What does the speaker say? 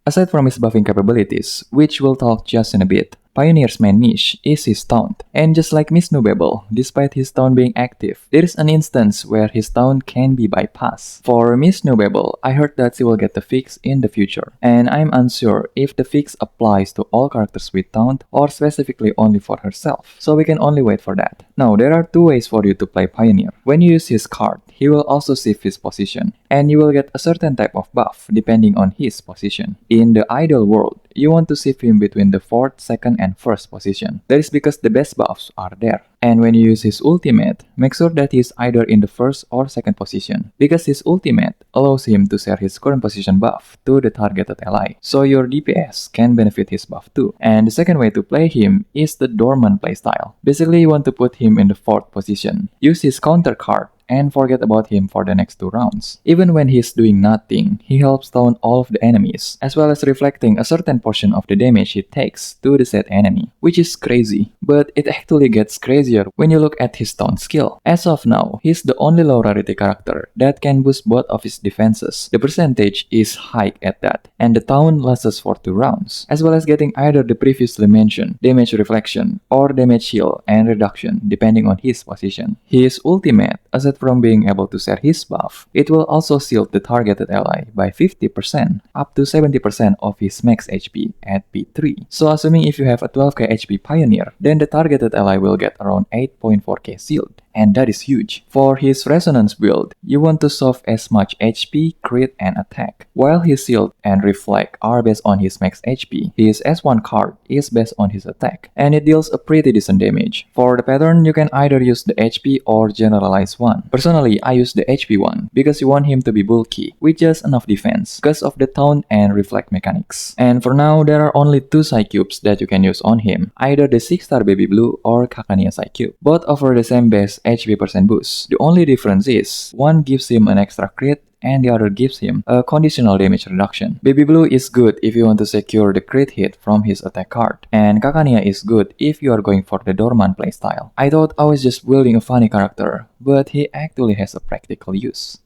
Aside from his buffing capabilities, which we'll talk just in a bit, Pioneer's main niche is his taunt, and just like Miss Nubable, despite his taunt being active, there is an instance where his taunt can be bypassed. For Miss Nubable, I heard that she will get the fix in the future, and I'm unsure if the fix applies to all characters with taunt or specifically only for herself, so we can only wait for that. Now, there are two ways for you to play Pioneer. When you use his card, he will also shift his position, and you will get a certain type of buff depending on his position. In the ideal world, you want to shift him between the 4th, 2nd, and 1st position. That is because the best buffs are there. And when you use his ultimate, make sure that he is either in the 1st or 2nd position, because his ultimate allows him to share his current position buff to the targeted ally, so your DPS can benefit his buff too. And the second way to play him is the dormant playstyle. Basically, you want to put him in the 4th position. Use his counter card and forget about him for the next 2 rounds. Even when he's doing nothing, he helps taunt all of the enemies, as well as reflecting a certain portion of the damage he takes to the said enemy, which is crazy. But it actually gets crazier when you look at his taunt skill. As of now, he's the only low rarity character that can boost both of his defenses. The percentage is high at that, and the taunt lasts for 2 rounds, as well as getting either the previously mentioned damage reflection or damage heal and reduction depending on his position. His ultimate, aside from being able to share his buff, it will also shield the targeted ally by 50% up to 70% of his max HP at P3. So assuming if you have a 12k HP Pioneer, then the targeted ally will get around 8.4k shield. And that is huge. For his resonance build, you want to shove as much HP, crit, and attack. While his shield and reflect are based on his max HP, his S1 card is based on his attack, and it deals a pretty decent damage. For the pattern, you can either use the HP or generalized one. Personally, I use the HP one because you want him to be bulky with just enough defense because of the taunt and reflect mechanics. And for now, there are only 2 Psycubes that you can use on him, either the 6-star Baby Blue or Kakania Psycube. Both offer the same base HP % boost. The only difference is, one gives him an extra crit and the other gives him a conditional damage reduction. Baby Blue is good if you want to secure the crit hit from his attack card, and Kakania is good if you are going for the dormant playstyle. I thought I was just building a funny character, but he actually has a practical use.